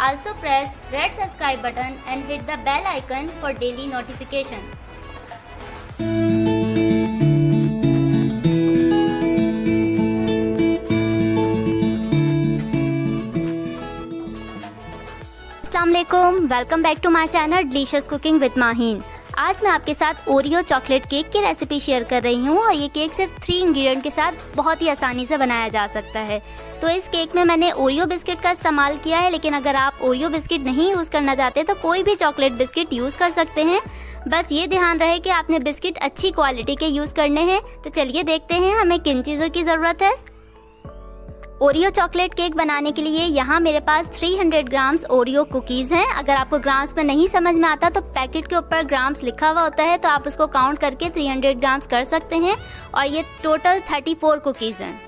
Also press red subscribe button and hit the bell icon for daily notification. अस्सलामुअलैकुम, welcome back to my channel delicious cooking with Maheen. आज मैं आपके साथ Oreo chocolate cake की recipe share कर रही हूँ और ये केक सिर्फ 3 इंग्रेडिएंट के साथ बहुत ही आसानी से बनाया जा सकता है। तो इस केक में मैंने ओरियो बिस्किट का इस्तेमाल किया है, लेकिन अगर आप ओरियो बिस्किट नहीं यूज़ करना चाहते तो कोई भी चॉकलेट बिस्किट यूज़ कर सकते हैं। बस ये ध्यान रहे कि आपने बिस्किट अच्छी क्वालिटी के यूज़ करने हैं। तो चलिए देखते हैं हमें किन चीज़ों की ज़रूरत है। ओरियो चॉकलेट केक बनाने के लिए यहाँ मेरे पास 300 ग्राम्स ओरियो कुकीज़ हैं। अगर आपको ग्राम्स में नहीं समझ में आता तो पैकेट के ऊपर ग्राम्स लिखा हुआ होता है, तो आप उसको काउंट करके 300 ग्राम्स कर सकते हैं। और ये टोटल 34 कुकीज़ हैं।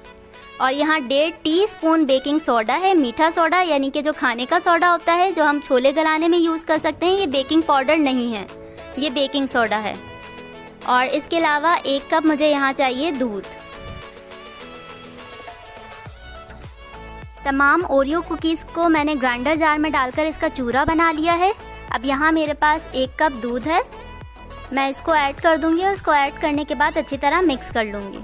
और यहाँ 1.5 टीस्पून बेकिंग सोडा है, मीठा सोडा यानी कि जो खाने का सोडा होता है जो हम छोले गलाने में यूज़ कर सकते हैं। ये बेकिंग पाउडर नहीं है, ये बेकिंग सोडा है। और इसके अलावा 1 कप मुझे यहाँ चाहिए दूध। तमाम ओरियो कुकीज़ को मैंने ग्राइंडर जार में डालकर इसका चूरा बना लिया है। अब यहाँ मेरे पास 1 कप दूध है, मैं इसको ऐड कर दूंगी और इसको ऐड करने के बाद अच्छी तरह मिक्स कर लूँगी।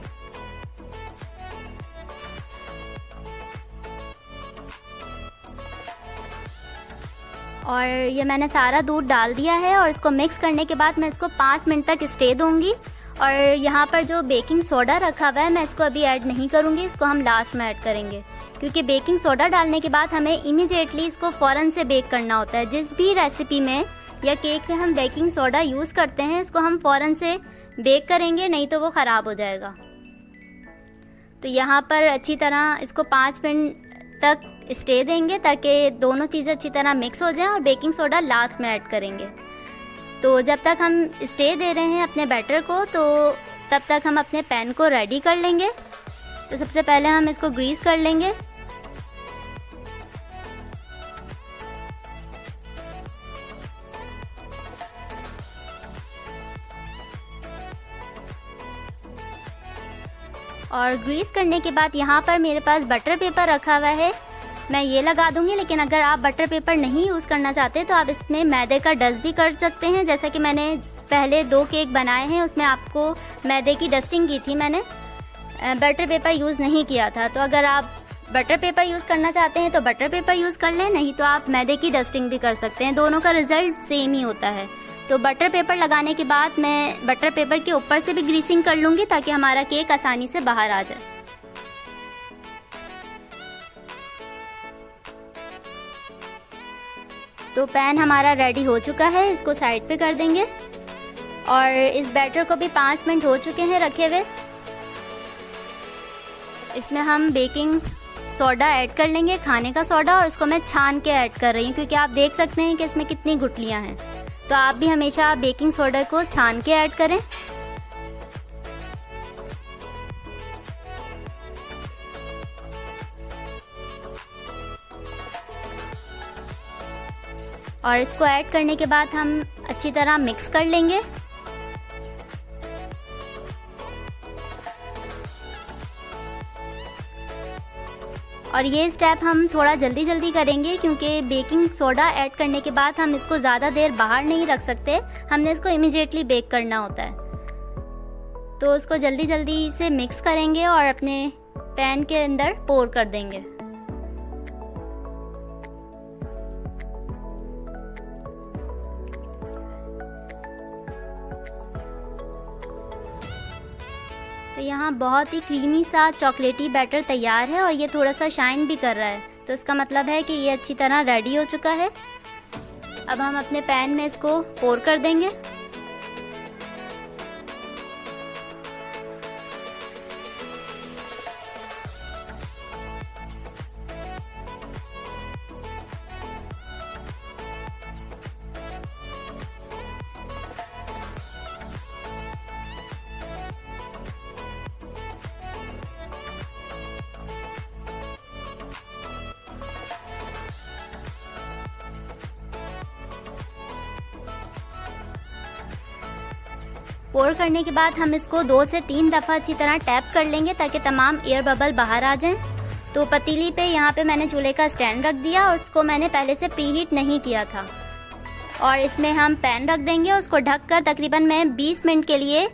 और ये मैंने सारा दूध डाल दिया है और इसको मिक्स करने के बाद मैं इसको 5 मिनट तक स्टे दूँगी। और यहाँ पर जो बेकिंग सोडा रखा हुआ है मैं इसको अभी ऐड नहीं करूँगी, इसको हम लास्ट में ऐड करेंगे, क्योंकि बेकिंग सोडा डालने के बाद हमें इमीडिएटली इसको फ़ौरन से बेक करना होता है। जिस भी रेसिपी में या केक में हम बेकिंग सोडा यूज़ करते हैं इसको हम फ़ौरन से बेक करेंगे, नहीं तो वो ख़राब हो जाएगा। तो यहाँ पर अच्छी तरह इसको 5 मिनट तक स्टे देंगे ताकि दोनों चीज़ें अच्छी तरह मिक्स हो जाएं, और बेकिंग सोडा लास्ट में ऐड करेंगे। तो जब तक हम स्टे दे रहे हैं अपने बैटर को, तो तब तक हम अपने पैन को रेडी कर लेंगे। तो सबसे पहले हम इसको ग्रीस कर लेंगे। और ग्रीस करने के बाद यहाँ पर मेरे पास बटर पेपर रखा हुआ है, मैं ये लगा दूंगी। लेकिन अगर आप बटर पेपर नहीं यूज़ करना चाहते तो आप इसमें मैदे का डस्ट भी कर सकते हैं। जैसा कि मैंने पहले 2 केक बनाए हैं, उसमें आपको मैदे की डस्टिंग की थी, मैंने बटर पेपर यूज़ नहीं किया था। तो अगर आप बटर पेपर यूज़ करना चाहते हैं तो बटर पेपर यूज़ कर लें, नहीं तो आप मैदे की डस्टिंग भी कर सकते हैं। दोनों का रिज़ल्ट सेम ही होता है। तो बटर पेपर लगाने के बाद मैं बटर पेपर के ऊपर से भी ग्रीसिंग कर लूँगी ताकि हमारा केक आसानी से बाहर आ जाए। तो पैन हमारा रेडी हो चुका है, इसको साइड पे कर देंगे। और इस बैटर को भी 5 मिनट हो चुके हैं रखे हुए। इसमें हम बेकिंग सोडा ऐड कर लेंगे, खाने का सोडा, और इसको मैं छान के ऐड कर रही हूँ क्योंकि आप देख सकते हैं कि इसमें कितनी गुठलियाँ हैं। तो आप भी हमेशा बेकिंग सोडा को छान के ऐड करें। और इसको ऐड करने के बाद हम अच्छी तरह मिक्स कर लेंगे। और ये स्टेप हम थोड़ा जल्दी करेंगे क्योंकि बेकिंग सोडा ऐड करने के बाद हम इसको ज़्यादा देर बाहर नहीं रख सकते, हमने इसको इमीडिएटली बेक करना होता है। तो उसको जल्दी से मिक्स करेंगे और अपने पैन के अंदर पोर कर देंगे। तो यहाँ बहुत ही क्रीमी सा चॉकलेटी बैटर तैयार है और ये थोड़ा सा शाइन भी कर रहा है, तो इसका मतलब है कि ये अच्छी तरह रेडी हो चुका है। अब हम अपने पैन में इसको पोर कर देंगे। पोर करने के बाद हम इसको 2 से 3 दफ़ा अच्छी तरह टैप कर लेंगे ताकि तमाम एयर बबल बाहर आ जाएं। तो पतीली पे यहाँ पे मैंने चूल्हे का स्टैंड रख दिया और उसको मैंने पहले से प्रीहीट नहीं किया था। और इसमें हम पैन रख देंगे, उसको ढककर तकरीबन मैं 20 मिनट के लिए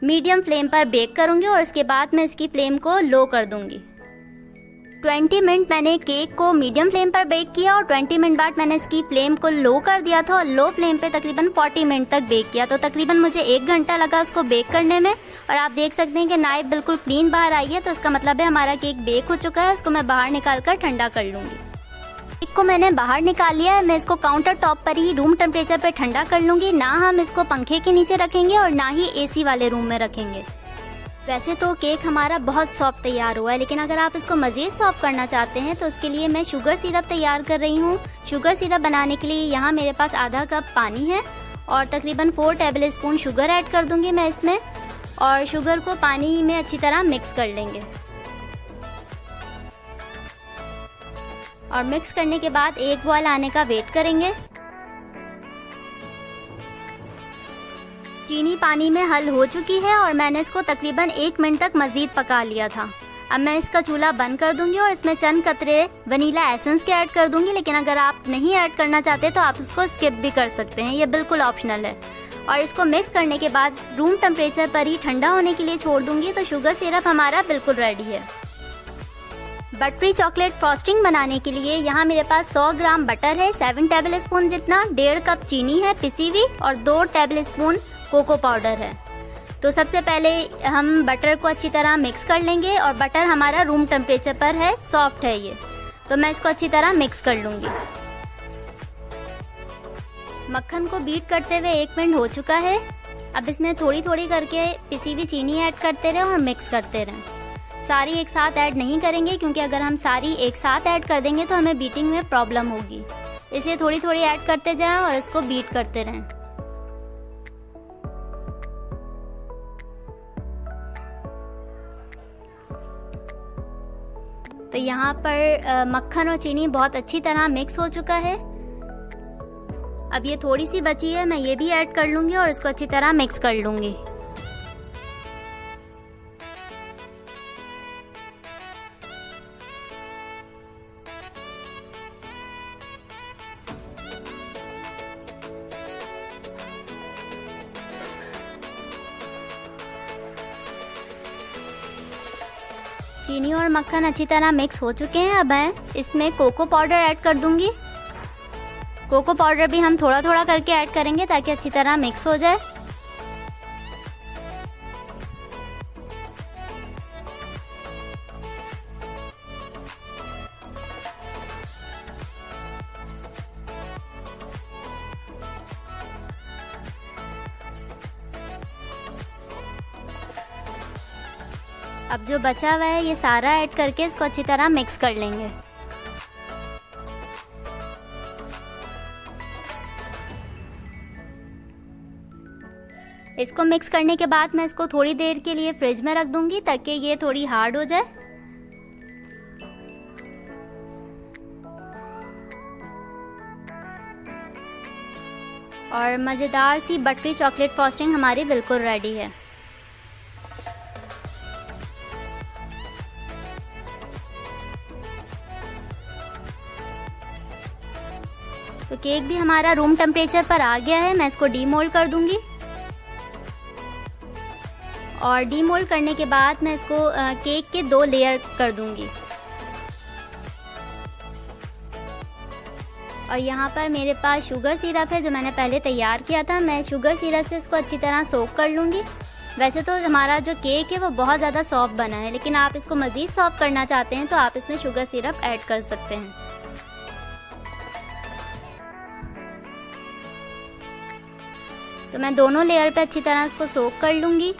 मीडियम फ्लेम पर बेक करूँगी और उसके बाद मैं इसकी फ्लेम को लो कर दूँगी। 20 मिनट मैंने केक को मीडियम फ्लेम पर बेक किया और 20 मिनट बाद मैंने इसकी फ्लेम को लो कर दिया था और लो फ्लेम पे तकरीबन 40 मिनट तक बेक किया। तो तकरीबन मुझे 1 घंटा लगा उसको बेक करने में। और आप देख सकते हैं कि नाइफ बिल्कुल क्लीन बाहर आई है, तो इसका मतलब है हमारा केक बेक हो चुका है। उसको मैं बाहर निकाल कर ठंडा कर लूँगी। केक को मैंने बाहर निकाल लिया है। मैं इसको काउंटर टॉप पर ही रूम टेम्परेचर पर ठंडा कर लूँगी। ना हम इसको पंखे के नीचे रखेंगे और ना ही AC वाले रूम में रखेंगे। वैसे तो केक हमारा बहुत सॉफ्ट तैयार हुआ है, लेकिन अगर आप इसको मज़ीद सॉफ्ट करना चाहते हैं तो उसके लिए मैं शुगर सिरप तैयार कर रही हूँ। शुगर सिरप बनाने के लिए यहाँ मेरे पास आधा कप पानी है और तकरीबन 4 टेबल स्पून शुगर ऐड कर दूँगी मैं इसमें। और शुगर को पानी में अच्छी तरह मिक्स कर लेंगे। और मिक्स करने के बाद एक बॉयल आने का वेट करेंगे। चीनी पानी में हल हो चुकी है और मैंने इसको तकरीबन 1 मिनट तक मज़ीद पका लिया था। अब मैं इसका चूल्हा बंद कर दूंगी और इसमें चंद कतरे वनीला एसेंस के ऐड कर दूंगी, लेकिन अगर आप नहीं ऐड करना चाहते तो आप इसको स्किप भी कर सकते हैं, ये बिल्कुल ऑप्शनल है। और इसको मिक्स करने के बाद रूम टेम्परेचर पर ही ठंडा होने के लिए छोड़ दूंगी। तो शुगर सिरप हमारा बिल्कुल रेडी है। बटरी चॉकलेट फ्रॉस्टिंग बनाने के लिए यहाँ मेरे पास 100 ग्राम बटर है, 7 टेबल स्पून जितना, 1.5 कप चीनी है पिसी हुई और 2 टेबल स्पून कोको पाउडर है। तो सबसे पहले हम बटर को अच्छी तरह मिक्स कर लेंगे और बटर हमारा रूम टेम्परेचर पर है, सॉफ्ट है ये। तो मैं इसको अच्छी तरह मिक्स कर लूँगी। मक्खन को बीट करते हुए 1 मिनट हो चुका है। अब इसमें थोड़ी थोड़ी करके पिसी हुई चीनी ऐड करते रहें और मिक्स करते रहें। सारी एक साथ ऐड नहीं करेंगे, क्योंकि अगर हम सारी एक साथ ऐड कर देंगे तो हमें बीटिंग में प्रॉब्लम होगी। इसलिए थोड़ी थोड़ी ऐड करते जाएं और इसको बीट करते रहें। तो यहाँ पर मक्खन और चीनी बहुत अच्छी तरह मिक्स हो चुका है। अब ये थोड़ी सी बची है, मैं ये भी ऐड कर लूँगी और इसको अच्छी तरह मिक्स कर लूँगी। चीनी और मक्खन अच्छी तरह मिक्स हो चुके हैं। अब मैं इसमें कोको पाउडर ऐड कर दूंगी। कोको पाउडर भी हम थोड़ा थोड़ा करके ऐड करेंगे ताकि अच्छी तरह मिक्स हो जाए। अब जो बचा हुआ है ये सारा ऐड करके इसको अच्छी तरह मिक्स कर लेंगे। इसको मिक्स करने के बाद मैं इसको थोड़ी देर के लिए फ्रिज में रख दूंगी ताकि ये थोड़ी हार्ड हो जाए। और मज़ेदार सी बटरी चॉकलेट फ्रॉस्टिंग हमारी बिल्कुल रेडी है। तो केक भी हमारा रूम टेम्परेचर पर आ गया है। मैं इसको डीमोल्ड कर दूंगी और डीमोल्ड करने के बाद मैं इसको केक के 2 लेयर कर दूंगी। और यहाँ पर मेरे पास शुगर सिरप है जो मैंने पहले तैयार किया था। मैं शुगर सिरप से इसको अच्छी तरह सोक कर लूँगी। वैसे तो हमारा जो केक है वो बहुत ज़्यादा सॉफ्ट बना है, लेकिन आप इसको मज़ीद सॉफ्ट करना चाहते हैं तो आप इसमें शुगर सिरप ऐड कर सकते हैं। तो मैं दोनों लेयर पे अच्छी तरह इसको सोक कर लूँगी।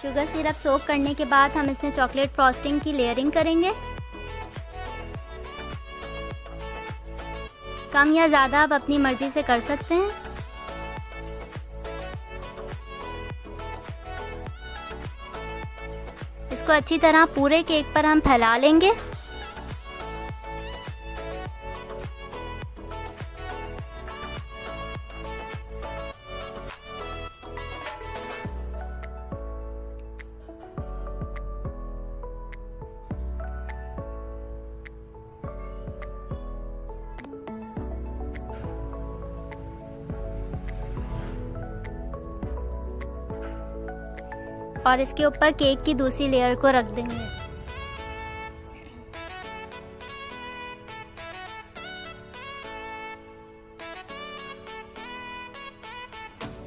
शुगर सिरप सोक करने के बाद हम इसमें चॉकलेट फ्रॉस्टिंग की लेयरिंग करेंगे। कम या ज़्यादा आप अपनी मर्ज़ी से कर सकते हैं। इसको अच्छी तरह पूरे केक पर हम फैला लेंगे। और इसके ऊपर केक की दूसरी लेयर को रख देंगे।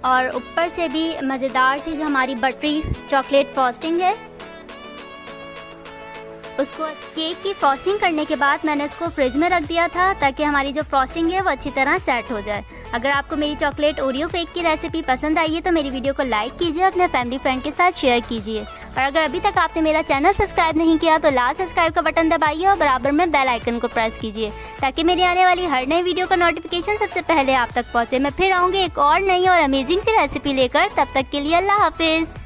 और ऊपर से भी मज़ेदार सी जो हमारी बटरी चॉकलेट फ्रॉस्टिंग है, उसको केक की फ्रॉस्टिंग करने के बाद मैंने इसको फ्रिज में रख दिया था ताकि हमारी जो फ्रॉस्टिंग है वो अच्छी तरह सेट हो जाए। अगर आपको मेरी चॉकलेट ओरियो केक की रेसिपी पसंद आई है तो मेरी वीडियो को लाइक कीजिए, अपने फैमिली फ्रेंड के साथ शेयर कीजिए। और अगर अभी तक आपने मेरा चैनल सब्सक्राइब नहीं किया तो लाल सब्सक्राइब का बटन दबाइए और बराबर में बेल आइकन को प्रेस कीजिए ताकि मेरी आने वाली हर नई वीडियो का नोटिफिकेशन सबसे पहले आप तक पहुँचे। मैं फिर आऊँगी एक और नई और अमेजिंग सी रेसिपी लेकर, तब तक के लिए अल्लाह हाफिज़।